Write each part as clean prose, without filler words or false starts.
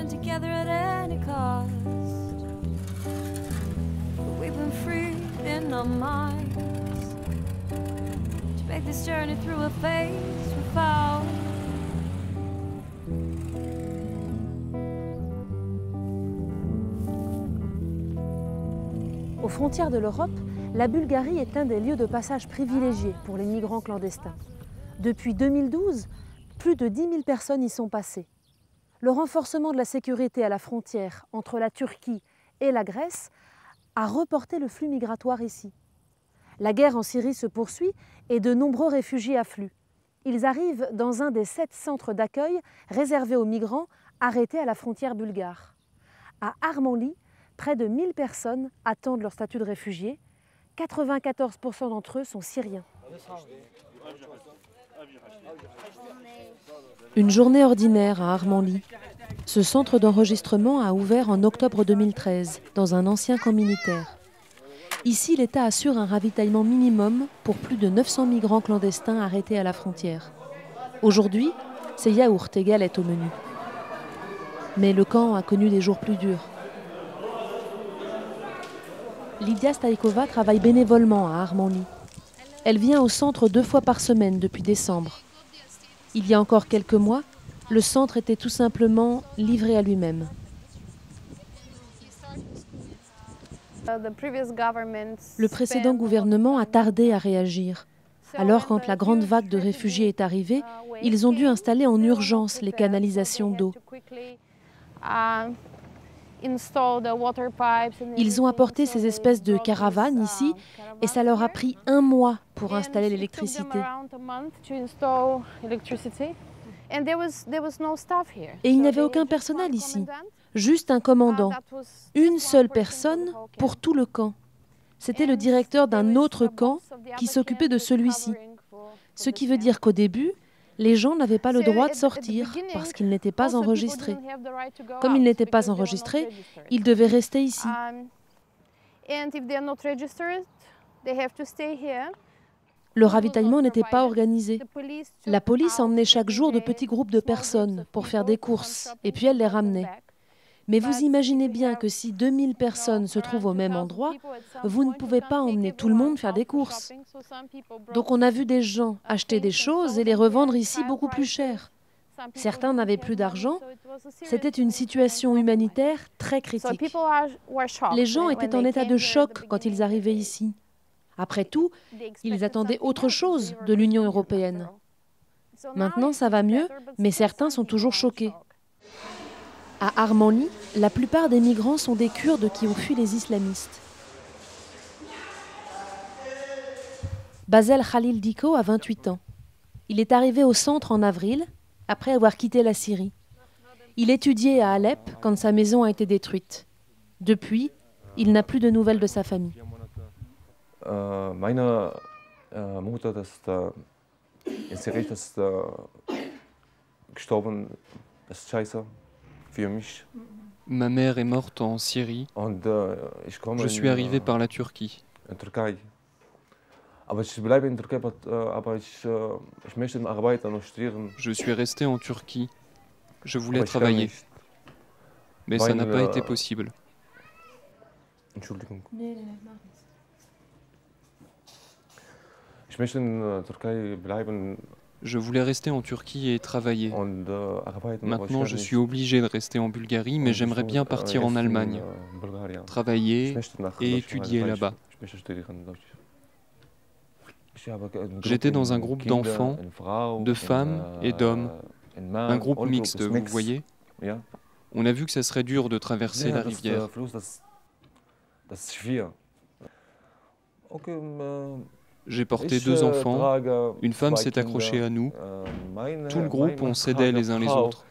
stand together at any cost. But we've been freed in our minds to make this journey through a phase without. Aux frontières de l'Europe, la Bulgarie est un des lieux de passage privilégiés pour les migrants clandestins. Depuis 2012, plus de 10 000 personnes y sont passées. Le renforcement de la sécurité à la frontière entre la Turquie et la Grèce a reporté le flux migratoire ici. La guerre en Syrie se poursuit et de nombreux réfugiés affluent. Ils arrivent dans un des 7 centres d'accueil réservés aux migrants arrêtés à la frontière bulgare. À Armanli, près de 1000 personnes attendent leur statut de réfugiés. 94% d'entre eux sont syriens. Une journée ordinaire à Armanli. Ce centre d'enregistrement a ouvert en octobre 2013, dans un ancien camp militaire. Ici, l'État assure un ravitaillement minimum pour plus de 900 migrants clandestins arrêtés à la frontière. Aujourd'hui, c'est yaourt et galettes au menu. Mais le camp a connu des jours plus durs. Lydia Staïkova travaille bénévolement à Armanli. Elle vient au centre 2 fois par semaine depuis décembre. Il y a encore quelques mois, le centre était tout simplement livré à lui-même. Le précédent gouvernement a tardé à réagir. Alors, quand la grande vague de réfugiés est arrivée, ils ont dû installer en urgence les canalisations d'eau. Ils ont apporté ces espèces de caravanes ici et ça leur a pris 1 mois pour installer l'électricité. Et il n'y avait aucun personnel ici, juste un commandant. Une seule personne pour tout le camp. C'était le directeur d'un autre camp qui s'occupait de celui-ci. Ce qui veut dire qu'au début, les gens n'avaient pas le droit de sortir parce qu'ils n'étaient pas enregistrés. Comme ils n'étaient pas enregistrés, ils devaient rester ici. Le ravitaillement n'était pas organisé. La police emmenait chaque jour de petits groupes de personnes pour faire des courses et puis elle les ramenait. Mais vous imaginez bien que si 2000 personnes se trouvent au même endroit, vous ne pouvez pas emmener tout le monde faire des courses. Donc on a vu des gens acheter des choses et les revendre ici beaucoup plus cher. Certains n'avaient plus d'argent. C'était une situation humanitaire très critique. Les gens étaient en état de choc quand ils arrivaient ici. Après tout, ils attendaient autre chose de l'Union européenne. Maintenant, ça va mieux, mais certains sont toujours choqués. À Armanli, la plupart des migrants sont des Kurdes qui ont fui les islamistes. Basel Khalil Diko a 28 ans. Il est arrivé au centre en avril, après avoir quitté la Syrie. Il étudiait à Alep quand sa maison a été détruite. Depuis, il n'a plus de nouvelles de sa famille. Ma mère est morte en Syrie. Je suis arrivé par la Turquie. Je suis resté en Turquie. Je voulais travailler. Mais ça n'a pas été possible. Je voulais rester en Turquie et travailler. Maintenant, je suis obligé de rester en Bulgarie, mais j'aimerais bien partir en Allemagne, travailler et étudier là-bas. J'étais dans un groupe d'enfants, de femmes et d'hommes, un groupe mixte, vous voyez. On a vu que ça serait dur de traverser la rivière. J'ai porté 2 enfants, une femme s'est accrochée à nous, tout le groupe, on s'aidait les uns les autres.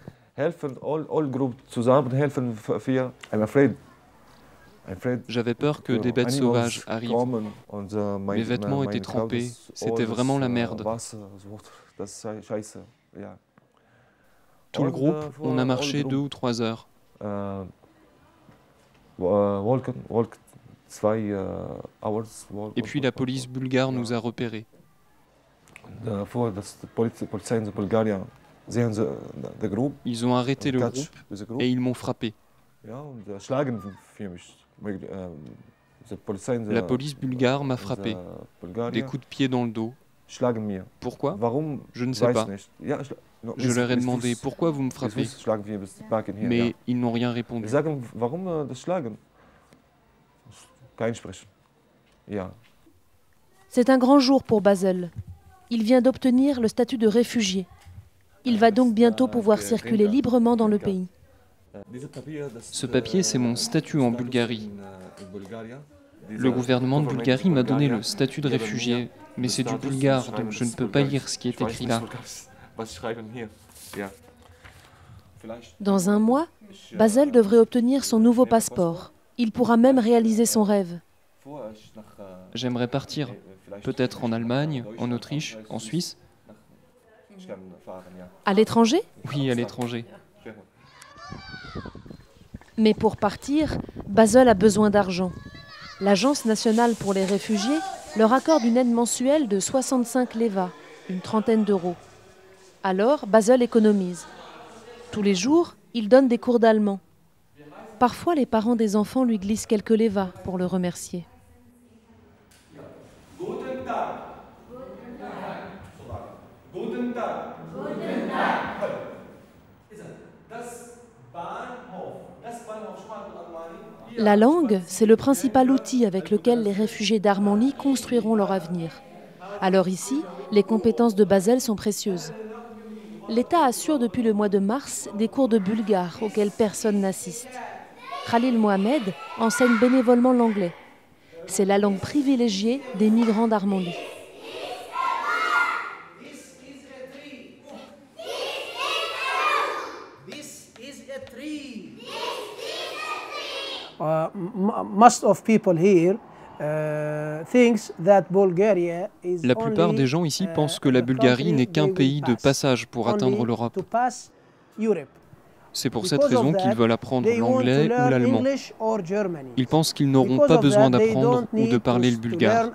J'avais peur que des bêtes sauvages arrivent. Mes vêtements étaient trempés, c'était vraiment la merde. Tout le groupe, on a marché 2 ou 3 heures. Et puis la police bulgare nous a repérés. Ils ont arrêté le groupe et ils m'ont frappé. La police bulgare m'a frappé, des coups de pied dans le dos. Pourquoi? Je ne sais pas. Je leur ai demandé pourquoi vous me frappez, mais ils n'ont rien répondu. C'est un grand jour pour Basel. Il vient d'obtenir le statut de réfugié. Il va donc bientôt pouvoir circuler librement dans le pays. Ce papier, c'est mon statut en Bulgarie. Le gouvernement de Bulgarie m'a donné le statut de réfugié, mais c'est du bulgare, donc je ne peux pas lire ce qui est écrit là. Dans un mois, Basel devrait obtenir son nouveau passeport. Il pourra même réaliser son rêve. J'aimerais partir, peut-être en Allemagne, en Autriche, en Suisse. À l'étranger? Oui, à l'étranger. Mais pour partir, Basel a besoin d'argent. L'Agence nationale pour les réfugiés leur accorde une aide mensuelle de 65 leva, une trentaine d'euros. Alors, Basel économise. Tous les jours, il donne des cours d'allemand. Parfois, les parents des enfants lui glissent quelques leva pour le remercier. La langue, c'est le principal outil avec lequel les réfugiés d'Armanli construiront leur avenir. Alors ici, les compétences de Basel sont précieuses. L'État assure depuis le mois de mars des cours de bulgare auxquels personne n'assiste. Khalil Mohamed enseigne bénévolement l'anglais. C'est la langue privilégiée des migrants d'Armanli. La plupart des gens ici pensent que la Bulgarie n'est qu'un pays de passage pour atteindre l'Europe. C'est pour cette raison qu'ils veulent apprendre l'anglais ou l'allemand. Ils pensent qu'ils n'auront pas besoin d'apprendre ou de parler le bulgare.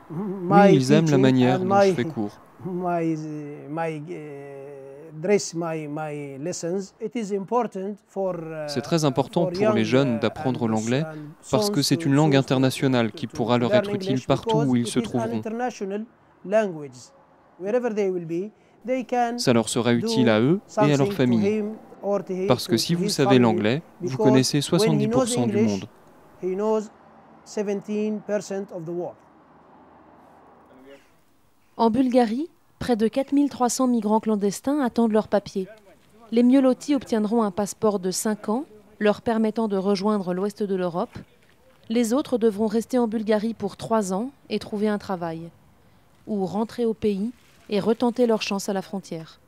Oui, ils aiment la manière dont je fais cours. C'est très important pour les jeunes d'apprendre l'anglais parce que c'est une langue internationale qui pourra leur être utile partout où ils se trouveront. Ça leur sera utile à eux et à leur famille. Parce que si vous savez l'anglais, vous connaissez 70% du monde. En Bulgarie, près de 4300 migrants clandestins attendent leurs papiers. Les mieux lotis obtiendront un passeport de 5 ans, leur permettant de rejoindre l'ouest de l'Europe. Les autres devront rester en Bulgarie pour 3 ans et trouver un travail. Ou rentrer au pays et retenter leur chance à la frontière.